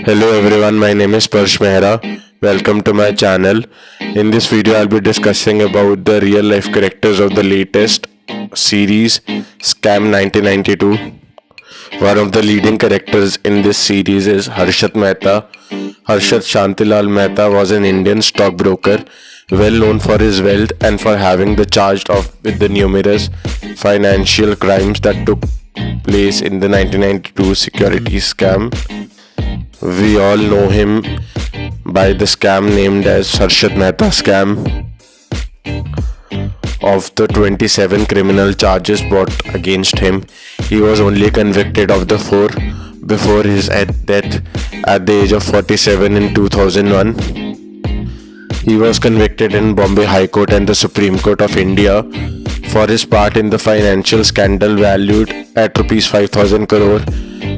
Hello everyone, my name is Parsh Mehra. Welcome to my channel. In this video, I'll be discussing about the real life characters of the latest series Scam 1992. One of the leading characters in this series is Harshad Mehta. Harshad Shantilal Mehta was an Indian stockbroker well known for his wealth and for having the charged of with the numerous financial crimes that took place in the 1992 securities scam. We all know him by the scam named as Harshad Mehta scam. Of the 27 criminal charges brought against him, he was only convicted of the 4 before his death at the age of 47 in 2001. He was convicted in Bombay High Court and the Supreme Court of India for his part in the financial scandal valued at Rs 5,000 crore,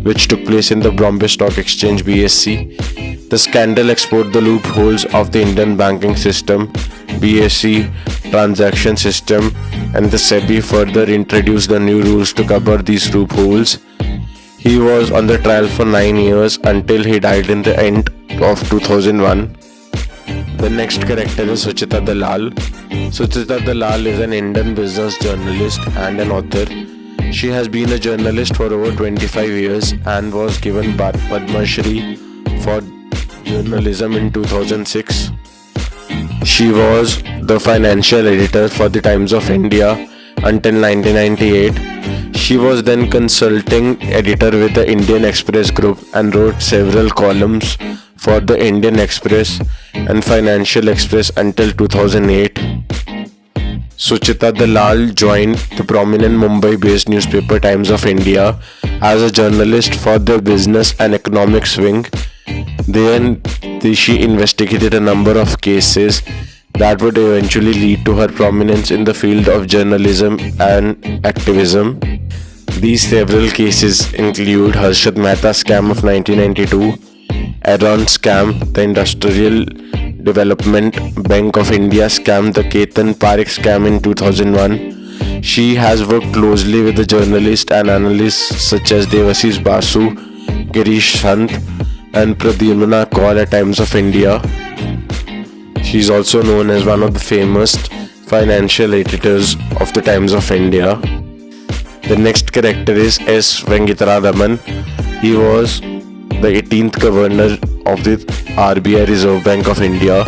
which took place in the Bombay Stock Exchange (BSE). The scandal exposed the loopholes of the Indian banking system, BSE transaction system, and the SEBI further introduced the new rules to cover these loopholes. He was on the trial for 9 years until he died in the end of 2001. The next character is Suchita Dalal. Suchita Dalal is an Indian business journalist and an author. She has been a journalist for over 25 years and was given Padma Shri for journalism in 2006. She was the financial editor for the Times of India until 1998. She was then consulting editor with the Indian Express Group and wrote several columns for the Indian Express and Financial Express until 2008. Suchita Dalal joined the prominent Mumbai-based newspaper Times of India as a journalist for the business and economics wing. Then she investigated a number of cases that would eventually lead to her prominence in the field of journalism and activism. These several cases include Harshad Mehta scam of 1992, Enron scam, the Industrial Development Bank of India scam, the Ketan Parekh scam in 2001. She has worked closely with the journalists and analysts such as Devashish Basu, Girish Sant, and Pradyumna Kaur at Times of India. She is also known as one of the famous financial editors of the Times of India. The next character is S. Venkataraman. He was the 18th governor of the RBI Reserve Bank of India.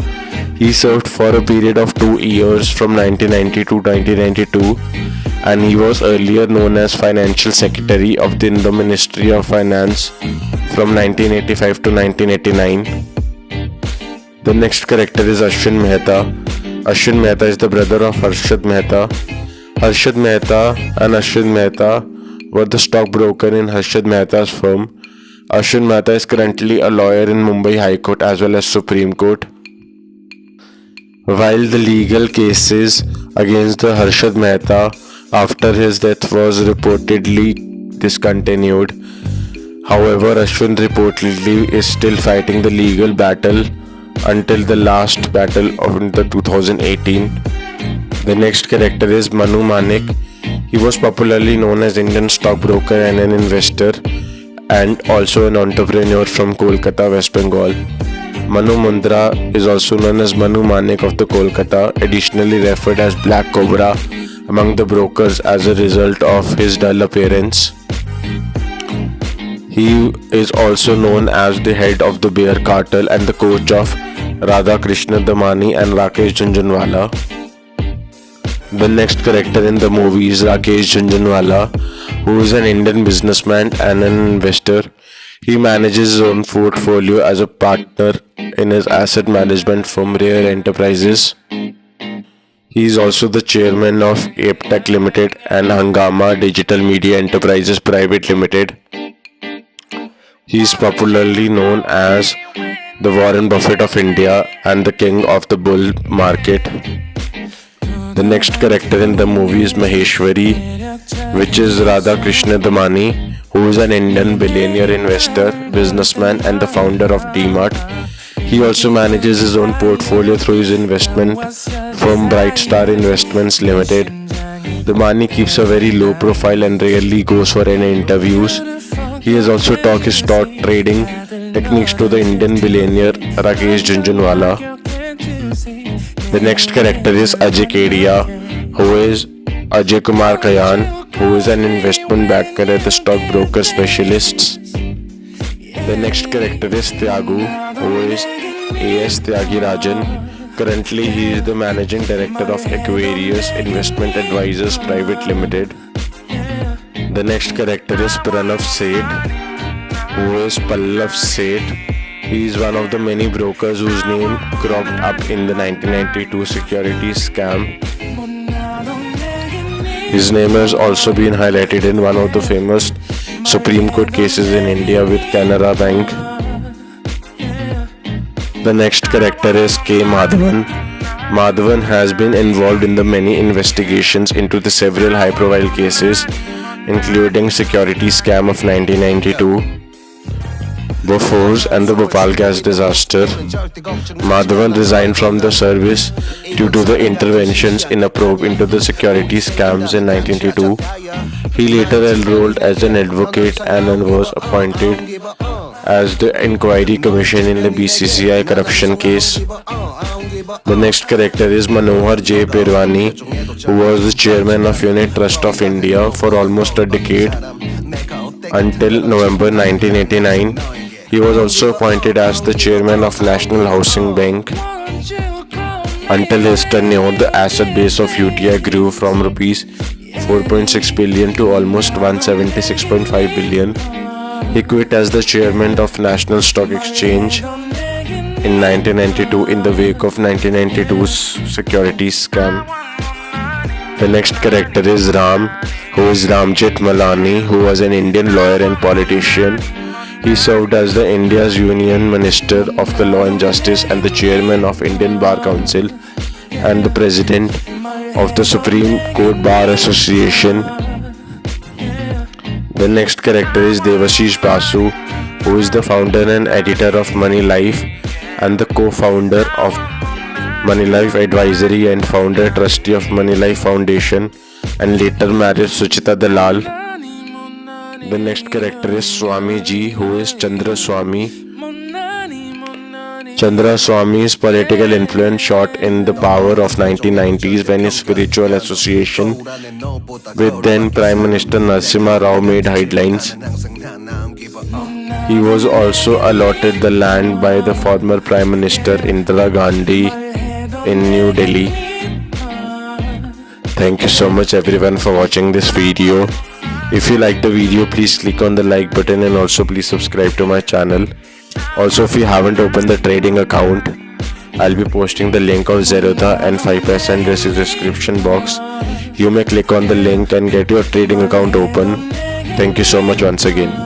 He served for a period of 2 years from 1990 to 1992, and he was earlier known as Financial Secretary of the Indo Ministry of Finance from 1985 to 1989. The next character is Ashwin Mehta. Ashwin Mehta is the brother of Harshad Mehta. Harshad Mehta and Ashwin Mehta were the stockbroker in Harshad Mehta's firm. Ashwin Mehta is currently a lawyer in Mumbai High Court as well as Supreme Court. While the legal cases against the Harshad Mehta after his death was reportedly discontinued, however, Ashwin reportedly is still fighting the legal battle until the last battle of the 2018. The next character is Manu Manek. He was popularly known as Indian stockbroker and an investor, and also an entrepreneur from Kolkata, West Bengal. Manu Mundra is also known as Manu Manek of the Kolkata, additionally referred as Black Cobra among the brokers as a result of his dull appearance. He is also known as the head of the Bear Cartel and the coach of Radha Krishna Damani and Rakesh Jhunjhunwala. The next character in the movie is Rakesh Jhunjhunwala, who is an Indian businessman and an investor. He manages his own portfolio as a partner in his asset management firm Rare Enterprises. He is also the chairman of Aptech Limited and Hangama Digital Media Enterprises Private Limited. He is popularly known as the Warren Buffett of India and the king of the bull market. The next character in the movie is Maheshwari, which is Radha Krishna Damani, who is an Indian billionaire investor, businessman and the founder of DMart. He also manages his own portfolio through his investment firm Bright Star Investments Limited. Damani keeps a very low profile and rarely goes for any interviews. He has also talked his stock trading techniques to the Indian billionaire Rakesh Jhunjhunwala. The next character is Ajay Kedia, who is Ajay Kumar Kayan, who is an investment banker at the stockbroker specialists. The next character is Tyagu, who is A.S. Tyagirajan. Currently, he is the managing director of Aquarius Investment Advisors Private Limited. The next character is Pranav Seth, who is Pallav Seth. He is one of the many brokers whose name cropped up in the 1992 securities scam. His name has also been highlighted in one of the famous Supreme Court cases in India with Canara Bank. The next character is K. Madhavan. Madhavan has been involved in the many investigations into the several high-profile cases, including securities scam of 1992, Bofors and the Bhopal gas disaster. Madhavan resigned from the service due to the interventions in a probe into the securities scams in 1992. He later enrolled as an advocate and was appointed as the inquiry commission in the BCCI corruption case. The next character is Manohar J. Pirwani, who was the chairman of Unit Trust of India for almost a decade until November 1989. He was also appointed as the chairman of National Housing Bank. Until his tenure, the asset base of UTI grew from Rs 4.6 billion to almost 176.5 billion. He quit as the chairman of National Stock Exchange in 1992 in the wake of 1992's securities scam. The next character is Ram, who is Ramjit Malani, who was an Indian lawyer and politician. He served as the India's Union Minister of the Law and Justice and the chairman of Indian Bar Council and the president of the Supreme Court Bar Association. The next character is Devashish Basu, who is the founder and editor of Money Life and the co-founder of Money Life Advisory and founder trustee of Money Life Foundation, and later married Suchita Dalal. The next character is Swami Ji, who is Chandra Swami. Chandra Swami's political influence shot in the power of 1990s when his spiritual association with then Prime Minister Narasimha Rao made headlines. He was also allotted the land by the former Prime Minister Indira Gandhi in New Delhi. Thank you so much everyone for watching this video. If you like the video, please click on the like button and also please subscribe to my channel. Also, if you haven't opened the trading account, I'll be posting the link of Zerodha and 5% in the description box. You may click on the link and get your trading account open. Thank you so much once again.